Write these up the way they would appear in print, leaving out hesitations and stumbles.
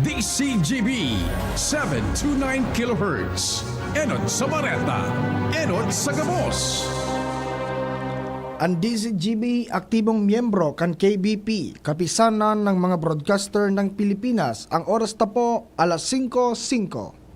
DCGB 729 kHz. Enot sa Bareta, Enot sa Gabos. Ang DCGB aktibong miyembro kan KBP, kapisanan ng mga broadcaster ng Pilipinas. Ang oras na po, alas 5:05.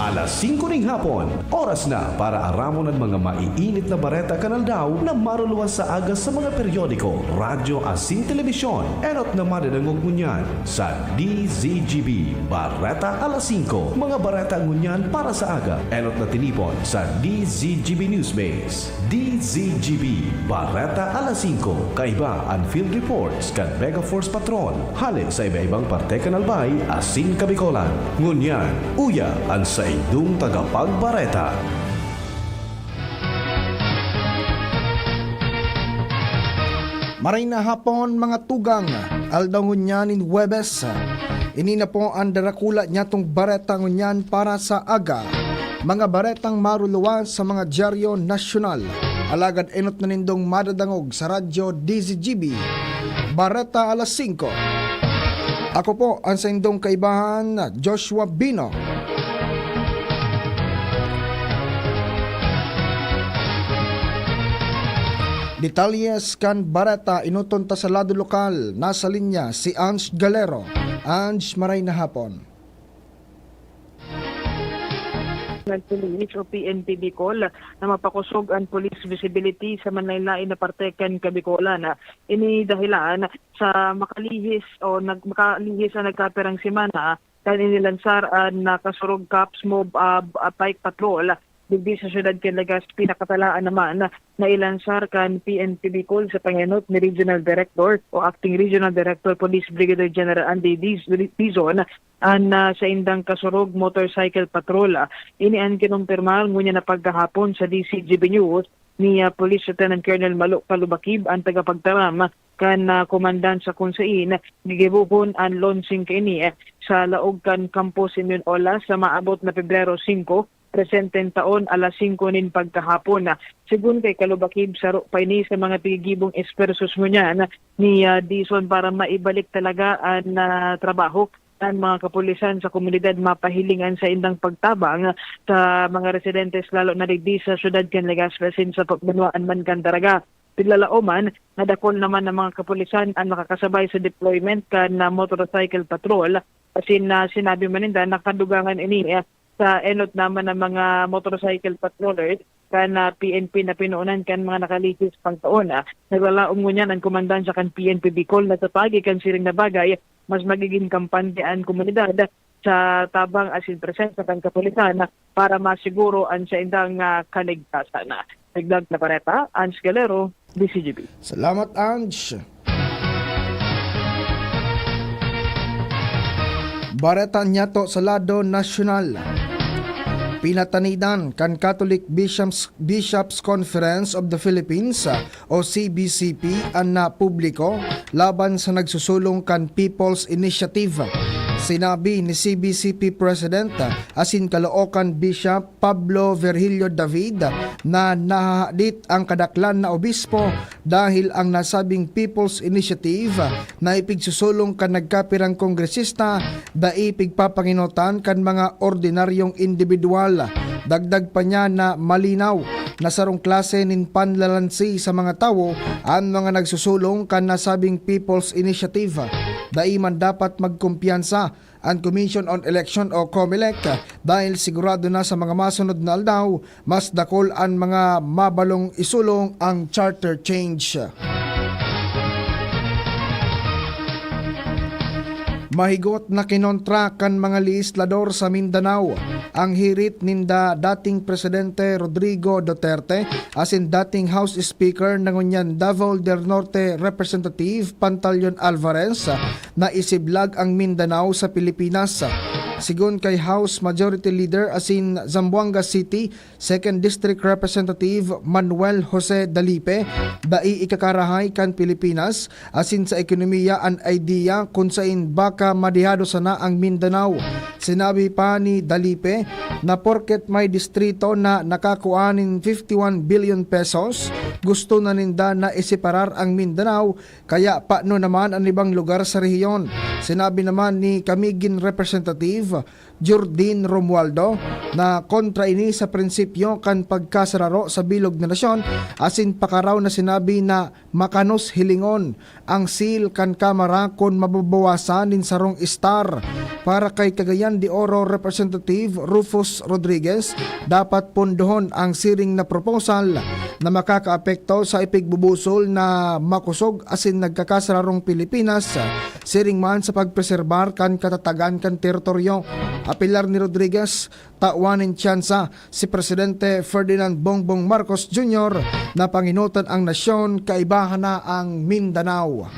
Alas 5 ring hapon, oras na para aramon ang mga maiinit na bareta kanal daw na maruluwas sa aga sa mga periodiko, radyo asin telebisyon. Enot na madadangog ngunyan sa DZGB Bareta alas 5. Mga bareta ngunyan para sa aga. Enot na tinipon sa DZGB Newsbase. DZGB Bareta alas 5. Kaiba ang field reports kan Mega Force Patrol. Halin sa iba-ibang parte kanalbay asin Kabikolan. Ngunyan, uya ang sa idong tagapagbareta. Maray na hapon mga tugang, aldaw ngunyanin Webes. Ini na po ang darakula niya tong bareta ngunyan para sa aga. Mga baretang maruluwa sa mga dyaryo nasyonal. Alagad enot na nindong madadangog sa radyo DZGB. Bareta alas 5. Ako po ang sa indong kaibahan, Joshua Bino. Detalyes kan bareta inutunta sa lado lokal. Nasa linya si Ange Galero. Ange, maray na hapon. Police o PNP Bicol na mapakusog ang police visibility sa manlaylain na parte kan Kabikolan. Ini dahilan sa makalihis o makalihis na nagkaperang semana kan inilansar ang nakasurog Cops Mob Bike Patrol digdi sa syudad kan Lagas. Pinakatalaan naman na ilansar kan PNP Bicol sa pangenot ni Regional Director o Acting Regional Director Police Brigadier General Andy Dizon an sa indang kasurog motorcycle patrol. Ini ang kinumpirmal ngunya na pagkahapon sa DCGB News ni Police Lieutenant Colonel Malo Kalubakib ang tagapagtaram kan komandan sa kunsain gigibuhon ang launching kaini sa laog kan Campus Simeon Ola sa maabot na Pebrero 5 presenteng taon alas 5 nin pagkahapon. Sigun kay Kalubakib saro pa ini sa mga pigibong espersos mo niyan ni Dizon para maibalik talaga ang trabaho ang mga kapulisan sa komunidad mapahilingan sa indang pagtabang sa mga residentes lalo na digdi sa syudad kan Legazpi sa pagbunuan man kan Daraga. Piglalaoman, nadakol naman ng mga kapulisan ang nakakasabay sa deployment kan motorcycle patrol. Asin sinabi man nila nakadugangan ini sa enot naman ng mga motorcycle patrollers kan PNP na pinuunan kan mga nakalihis pang taon. Naglalaom ngunyan ang komandan sa kan PNP Bicol na sa pagi kan siring na bagay mas magiging kampante ang komunidad sa tabang asin presensya ng kapulisan para masiguro ang sa indang kaligtasan. Nagdag na pareta, Ange Galero, DCGB. Salamat, Ange. Bareta niya to sa lado nasyonal. Pinatanidan kan Catholic Bishops Conference of the Philippines o CBCP ang napubliko laban sa nagsusulong kan People's Initiative. Sinabi ni CBCP President asin Caloocan Bishop Pablo Virgilio David na nahahadit ang kadaklan na obispo dahil ang nasabing People's Initiative na ipigsusulong kan nagkapirang kongresista da ipigpapanginutan kan mga ordinaryong individual. Dagdag pa niya na malinaw na sarong klase nin panlalansi sa mga tao ang mga nagsusulong kan nasabing People's Initiative. Daiman dapat magkumpiyansa ang Commission on Election o COMELEC dahil sigurado na sa mga masunod na aldaw mas dakol ang mga mabalong isulong ang charter change. Mahigot na kinontra kan mga legislador sa Mindanao ang hirit ninda dating Presidente Rodrigo Duterte asin dating House Speaker ng Unyan Davao del Norte Representative Pantaleon Alvarez na isiblag ang Mindanao sa Pilipinas. Sigon kay House Majority Leader asin Zamboanga City 2nd District Representative Manuel Jose Dalipe, dai ikakarahay kan Pilipinas asin sa ekonomiya an idea kung sain baka madihado sana ang Mindanao. Sinabi pa ni Dalipe na porket may distrito na nakakuanin 51 billion pesos gusto na ninda na iseparar ang Mindanao, kaya paano naman ang ibang lugar sa rehiyon. Sinabi naman ni Camiguin Representative Jordin Romualdo na kontra ini sa prinsipyo kan pagkasararo sa bilog na nasyon, asin pakaraw na sinabi na makanos hilingon ang seal kan kamara kon mababawasan nin sarong star. Para kay Cagayan de Oro Representative Rufus Rodriguez, dapat pondohon ang siring na proposal na makakaapekto sa ipigbubusol na makusog asin nagkakasararong Pilipinas, siring man sa pagpreserbar kan katatagan kan teritoryo. Apilar ni Rodriguez, tawanin tsansa si Presidente Ferdinand Bongbong Marcos Jr. na panginutan ang nasyon, kaibahan na ang Mindanao.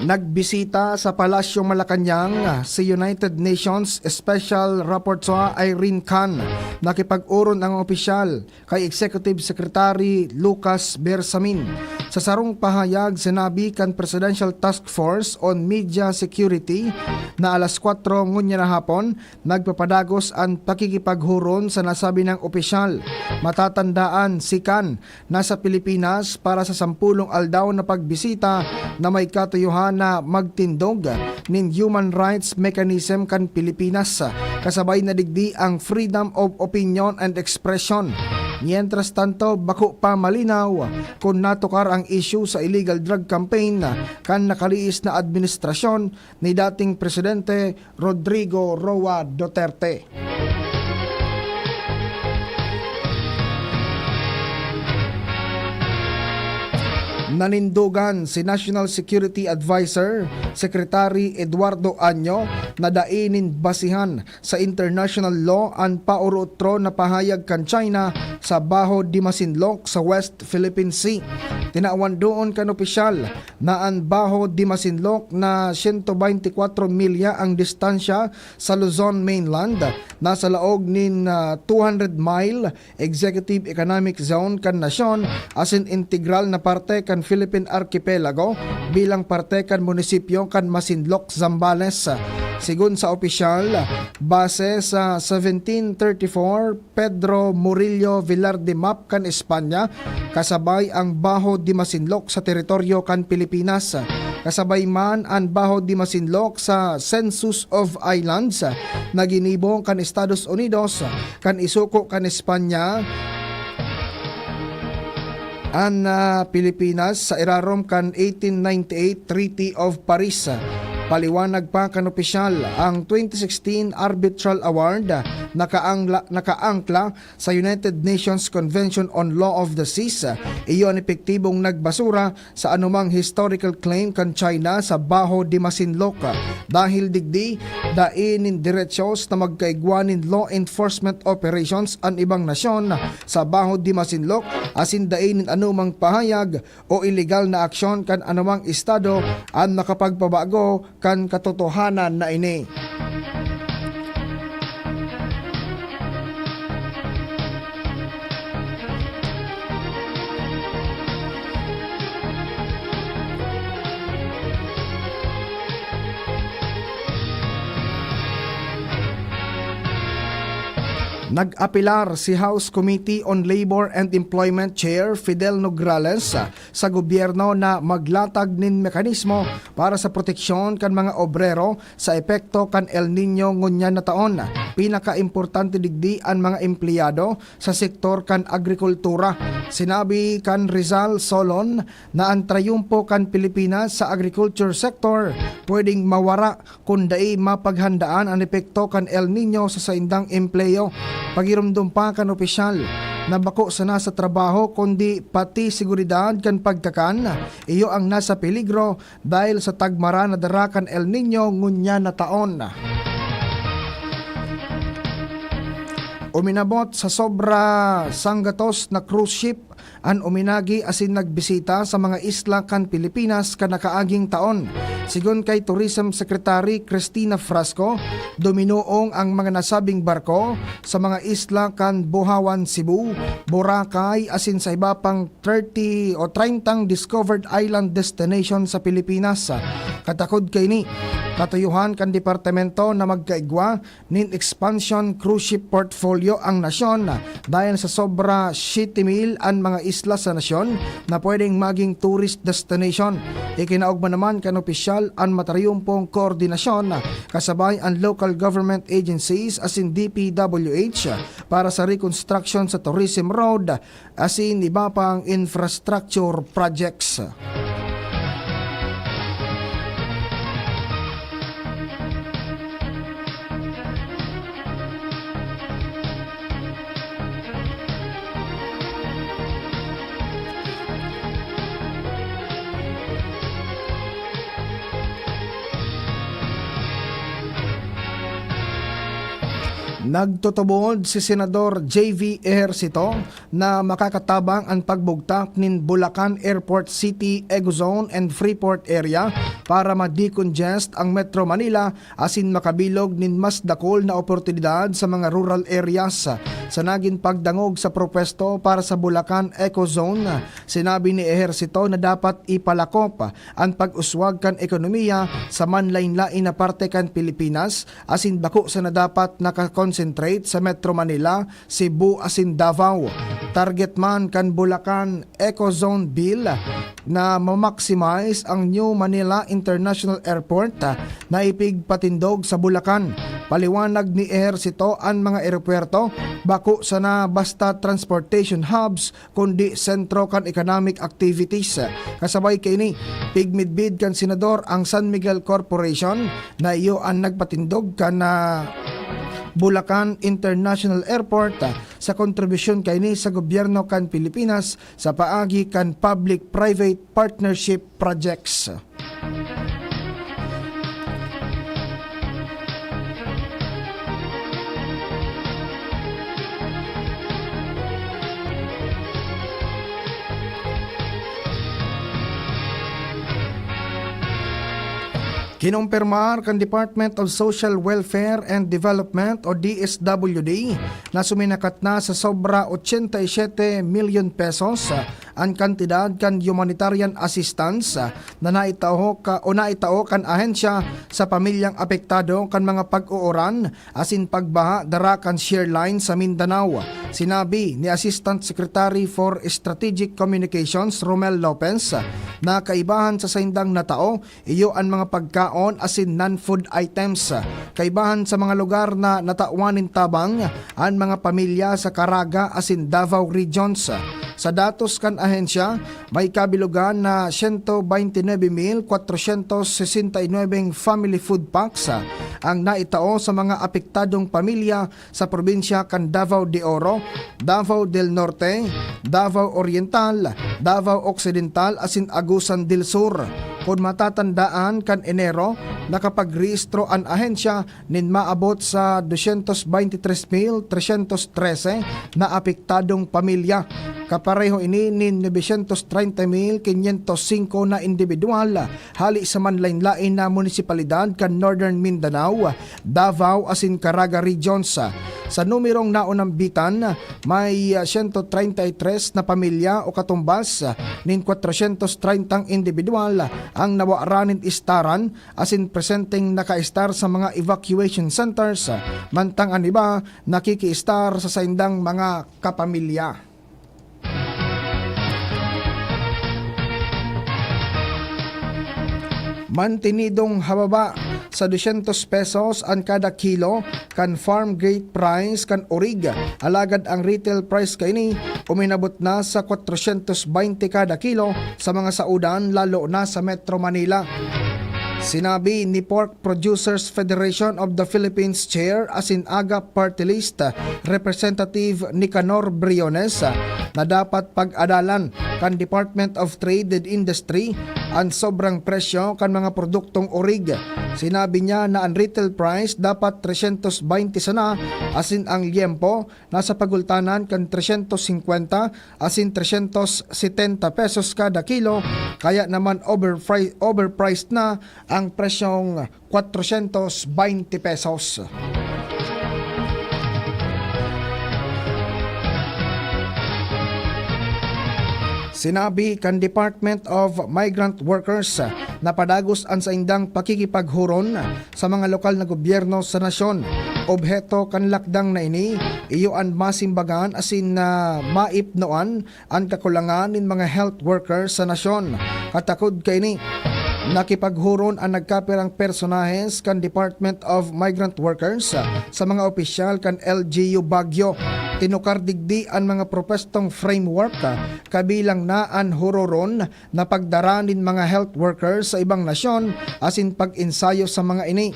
Nagbisita sa Palasyo Malacanang si United Nations Special Rapporteur Irene Khan. Nakipag-uron ang opisyal kay Executive Secretary Lucas Bersamin. Sa sarong pahayag, sinabi kan Presidential Task Force on Media Security na alas 4 ngunya na hapon, nagpapadagos ang pakikipaghuron sa nasabi ng opisyal. Matatandaan si Khan nasa Pilipinas para sa 10 aldaw na pagbisita na may katuyuhan na magtindog nin human rights mechanism kan Pilipinas, kasabay na digdi ang freedom of opinion and expression. Mientras tanto, bako pa malinaw kung natukar ang issue sa illegal drug campaign kan nakaliis na administrasyon ni dating Presidente Rodrigo Roa Duterte. Nanindugan si National Security Advisor Secretary Eduardo Año na dainin basihan sa international law ang paurutro na pahayag kan China sa Baho de Masinloc sa West Philippine Sea. Tinawan doon kan opisyal na ang Baho de Masinloc na 124 milya ang distansya sa Luzon mainland, nasa laog nin 200 mile Executive Economic Zone kan nasyon, asin integral na parte kan Philippine Archipelago bilang parte kan munisipyo kan Masinloc, Zambales. Sigun sa opisyal, base sa 1734 Pedro Murillo Villar de Map kan Espanya, kasabay ang Baho de Masinloc sa teritoryo kan Pilipinas. Kasabay man ang Baho de Masinloc sa Census of Islands na ginibong kan Estados Unidos kan isuko kan Espanya ang Pilipinas sa irarom kan 1898 Treaty of Paris. Paliwanag pa kan opisyal, ang 2016 Arbitral Award nakaangkla sa United Nations Convention on Law of the Seas. Iyon epektibong nagbasura sa anumang historical claim kan China sa Baho de Masinloc. Dahil digdi, dainin diretsyon na magkaigwanin law enforcement operations ang ibang nasyon sa Baho de Masinloc, asin dainin anumang pahayag o illegal na aksyon kan anumang estado ang nakapagpabago kan katotohanan na ini. Nag-apilar si House Committee on Labor and Employment Chair Fidel Nograles sa gobyerno na maglatag nin mekanismo para sa proteksyon kan mga obrero sa epekto kan El Nino ngunya na taon. Pinaka-importante digdi ang mga empleyado sa sektor kan agrikultura. Sinabi kan Rizal Solon na ang trayumpo kan Pilipinas sa agriculture sector pwedeng mawara kung dai mapaghandaan ang epekto kan El Nino sa saindang empleyo. Pagirumdum pa kan opisyal na bako sa nasa trabaho kundi pati seguridad kan pagkakan, iyo ang nasa peligro dahil sa tagmara na darakan El Nino ngunya na taon. Uminabot sa sobra sanggatos na cruise ship an uminagi asin nagbisita sa mga isla kan Pilipinas kanakaaging taon. Sigon kay Tourism Secretary Cristina Frasco, duminuong ang mga nasabing barko sa mga isla kan Buhawan, Cebu, Boracay asin sa iba pang 30 o 30 discovered island destination sa Pilipinas. Katakod kay ni katuyuhan kan departamento na magkaigwa nin expansion cruise ship portfolio ang nasyon dahil sa sobra 7,000 ang mga isla sa nasyon na pwedeng maging tourist destination. Ikinaugma naman kan opisyal ang mataryumpong koordinasyon kasabay ang local government agencies asin DPWH para sa reconstruction sa tourism road asin iba pang infrastructure projects. Nagtutubod si Senador J.V. Ejercito na makakatabang ang pagbugtak nin Bulacan Airport City, Egozone and Freeport area para ma-decongest ang Metro Manila asin makabilog nin mas dakol na oportunidad sa mga rural areas. Sa naging pagdangog sa propwesto para sa Bulacan Ecozone, sinabi ni Ejercito na dapat ipalakop ang pag-uswag kan ekonomiya sa manlain-lain na parte kan Pilipinas asin bako sa na dapat nakakonsentrate sa Metro Manila, Cebu asin Davao. Target man kan Bulacan Ecozone Bill na ma-maximize ang New Manila International Airport na ipigpatindog sa Bulacan. Paliwanag ni Ejercito ang mga eropuerto bako sa na basta transportation hubs kundi sentro kan economic activities. Kasabay kay ni pigmidbid kan senador ang San Miguel Corporation na iyo ang nagpatindog kan na Bulacan International Airport sa kontribusyon kay ni sa gobyerno kan Pilipinas sa paagi kan public-private partnership projects. Kinumpirmar kan Department of Social Welfare and Development o DSWD na suminakat na sa sobra 87 million pesos ang kantidad kan humanitarian assistance na naitao kan ahensya sa pamilyang apektado kan mga pag-uuran asin pagbaha dara kan share line sa Mindanao. Sinabi ni Assistant Secretary for Strategic Communications Romel Lopez na kaibahan sa saindang natao iyo ang mga pagkaon asin non-food items. Kaibahan sa mga lugar na natauanin tabang ang mga pamilya sa Caraga asin Davao regions. Sa datos kan ahensya, may kabilugan na 129,469 family food packs ang naitao sa mga apektadong pamilya sa probinsya kan Davao de Oro, Davao del Norte, Davao Oriental, Davao Occidental asin Agusan del Sur. Kung matatandaan kan Enero, nakapag-rehistro ang ahensya nin maabot sa 223,313 na apektadong pamilya. Kapareho ini nin 930,505 na individual hali sa manlain-lain na munisipalidad kan Northern Mindanao, Davao asin Caraga regions. Sa numerong naunambitan, may 133 na pamilya o katumbas nin 430 individual ang nawaranin istaran asin presenting naka-star sa mga evacuation centers, mantang ang iba nakiki-star sa saindang mga kapamilya. Mantinidong hababa sa 200 pesos ang kada kilo kan farm gate price kan orig. Alagad ang retail price kay ni uminabot na sa 420 kada kilo sa mga saudan lalo na sa Metro Manila. Sinabi ni Pork Producers Federation of the Philippines Chair asin AGA Party List Representative Nicanor Briones na dapat pag-adalan kan Department of Trade and Industry ang sobrang presyo kan mga produktong orig. Sinabi niya na ang retail price dapat 320 sana, asin ang liempo nasa pagultanan kan 350 asin 370 pesos kada kilo, kaya naman overpriced na ang presyong 420 pesos. Sinabi kan Department of Migrant Workers na padagos ang sa indang pakikipaghuron sa mga lokal na gobyerno sa nasyon. Obheto kan lakdang na ini, iyo ang masimbagan asin na maipnoan ang kakulangan ng mga health workers sa nasyon. Katakod kay ini, nakipaghuron ang nagkapirang personahes kan Department of Migrant Workers sa mga opisyal kan LGU Baguio. Tinukar digdi ang mga propestong framework kabilang na ang huroron na pagdaranin mga health workers sa ibang nasyon asin pag-insayo sa mga ini.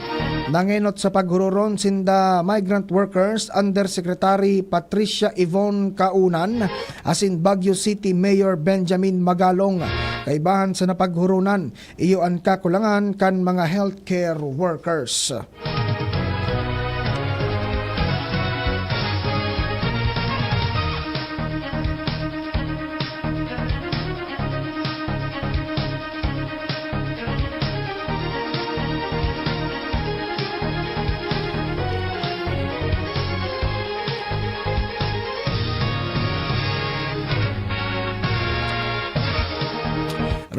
Nangenot sa paghuroron sinda migrant workers Undersecretary Patricia Yvonne Kaunan asin Baguio City Mayor Benjamin Magalong. Kaibahan sa napaghurunan, iyo ang kakulangan kan mga healthcare workers.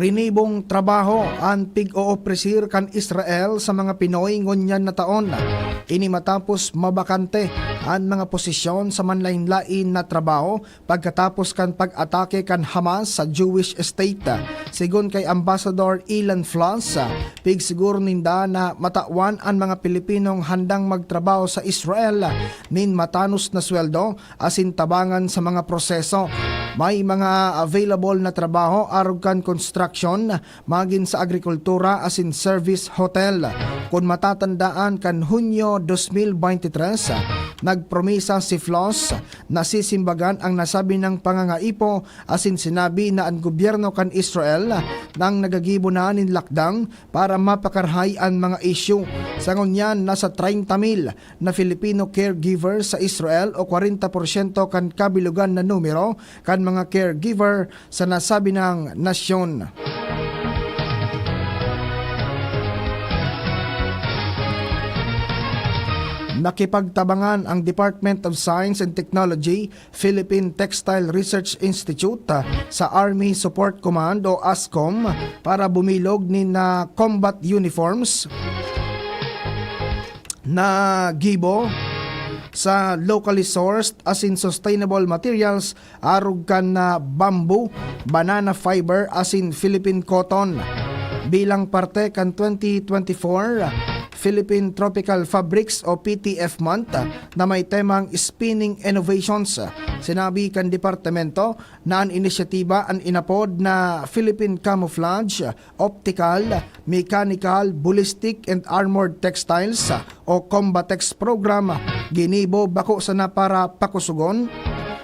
Rinibong trabaho ang pig-oopresir kan Israel sa mga Pinoy ngunyan na taon. Ini matapos mabakante ang mga posisyon sa manlain-lain na trabaho pagkatapos kan pag-atake kan Hamas sa Jewish state. Sigon kay Ambassador Ilan Flas, pigsiguro ninda na matawan ang mga Pilipinong handang magtrabaho sa Israel nin matanos na sweldo asin tabangan sa mga proseso. May mga available na trabaho arog kan construction, magin sa agrikultura asin service hotel. Kung matatandaan kan Hunyo 2023, nagpromisa si Floss na sisimbagan ang nasabi ng pangangaipo asin sinabi na ang gobyerno kan Israel nang nagagibo na nin lakdang para mapakarhay ang mga issue. Sa ngunyan, nasa 30,000 na Filipino caregivers sa Israel o 40% kan kabilugan na numero kan mga caregiver sa nasabi ng nasyon. Nakipagtabangan ang Department of Science and Technology, Philippine Textile Research Institute sa Army Support Command o ASCOM para bumilog ni na combat uniforms na gibo sa locally sourced as in sustainable materials arog kan na bamboo, banana fiber as in Philippine cotton. Bilang parte kan 2024 Philippine Tropical Fabrics o PTF Month na may temang Spinning Innovations. Sinabi kan departamento na ang inisyatiba ang inapod na Philippine Camouflage, Optical, Mechanical, Ballistic and Armored Textiles o Combatex Program. Ginibo bako sana para pakusugon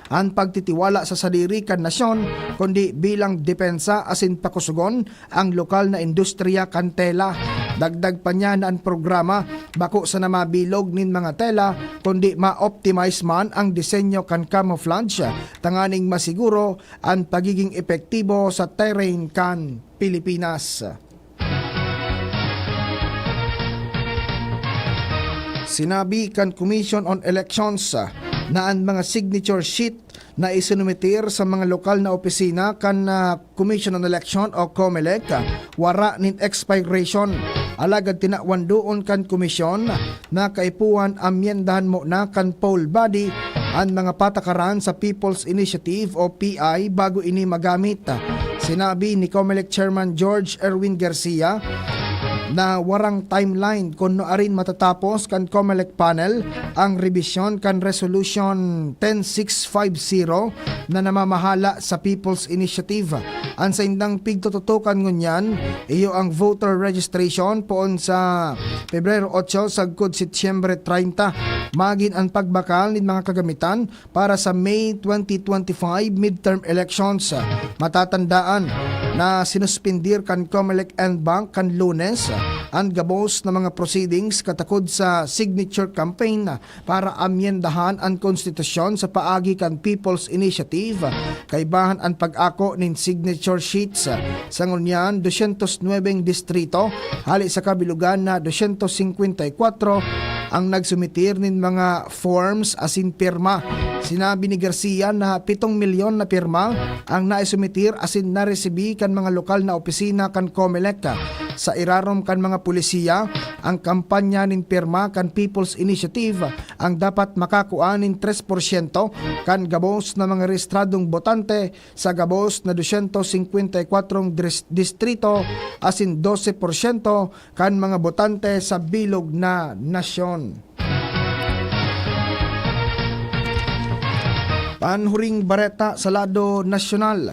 ang pagtitiwala sa sadiri kan nasyon kundi bilang depensa asin pakusugon ang lokal na industriya kan tela. Dagdag pa niya na ang programa bako sa na mabilog nin mga tela kundi ma-optimize man ang disenyo kan camouflage tanganing masiguro ang pagiging epektibo sa terrain kan Pilipinas. Sinabi kan Commission on Elections na ang mga signature sheet na isinumitir sa mga lokal na opisina kan Commission on Election o COMELEC wara nin expiration. Alagad tinakwan doon kan komisyon na kaipuan amyendahan mo na kan poll body ang mga patakaran sa People's Initiative o PI bago ini magamit. Sinabi ni COMELEC Chairman George Erwin Garcia na warang timeline kung noarin matatapos kan COMELEC panel ang revision kan Resolution 10650 na namamahala sa People's Initiative. Ang sa indang pigtututukan ngunyan, iyo ang voter registration poon sa Pebrero 8 sagkod Setyembre 30. Magin ang pagbakal ng mga kagamitan para sa May 2025 midterm elections. Matatandaan na sinuspindir kan Comelec and Bank kan Lunes ang gabos na mga proceedings katakod sa signature campaign para amyendahan ang konstitusyon sa paagi kan People's Initiative kaibahan ang pag-ako nin signature sheets sa ngunyan 209 distrito hali sa kabilugan na 254 ang nagsumitir nin mga forms asin pirma. Sinabi ni Garcia na 7 milyon na pirma ang naisumitir asin naresibi kan mga lokal na opisina kan Comelec. Sa irarom kan mga pulisiya, ang kampanya nin pirma kan People's Initiative ang dapat makakuha nin 3% kan gabos na mga rehistradong botante sa gabos na 254 distrito asin 12% kan mga botante sa bilog na nasyon. Panhuring bareta sa lado nasyonal.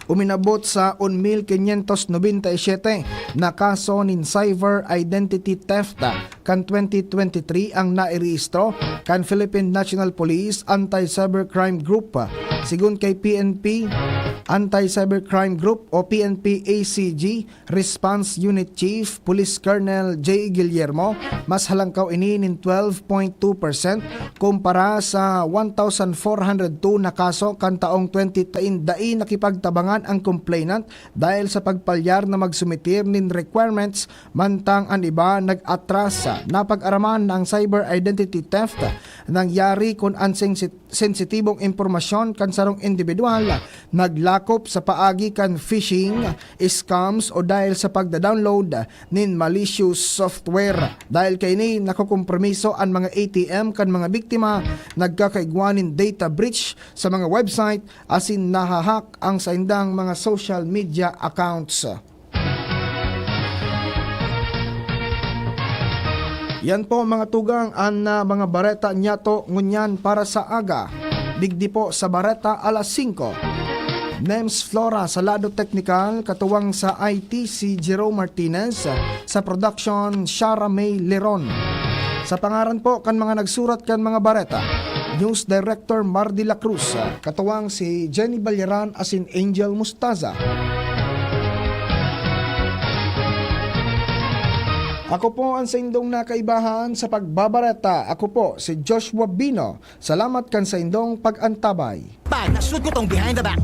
Uminabot sa 1,597 na kaso nin cyber identity theft kan 2023 ang nairehistro kan Philippine National Police Anti-Cybercrime Group. Sigun kay PNP Anti-Cybercrime Group o PNP ACG Response Unit Chief Police Colonel J. Guillermo, mas halangkaw ini nin 12.2% kumpara sa 1,402 na kaso kan taong 2010 dai nakipagtabangan ang complainant dahil sa pagpalyar na magsumitir nin requirements mantang ang iba nag-atras. Napag-araman ng cyber identity theft nangyari kung ang sensitibong impormasyon kan sarong individual naglakop sa paagi kan phishing, scams o dahil sa pagda-download nin malicious software. Dahil kay ni nakukompromiso ang mga ATM kan mga biktima, nagkakaigwanin data breach sa mga website asin nahahak ang saindang mga social media accounts. Yan po mga tugang ang mga bareta nyato ngunyan para sa aga. Digdi po sa bareta alas 5. Nems Flora sa lado technical, katuwang sa IT si Jerome Martinez, sa production Shara May Leron. Sa pangaran po kan mga nagsurat kan mga bareta, News Director Mar de la Cruz, katuwang si Jenny Balyaran asin Angel Mustaza. Ako po ang sa indong nakaibahan sa pagbabareta. Ako po si Joshua Bino. Salamat kan sa indong pag-antabay. Pag nasunod ko tong behind the back.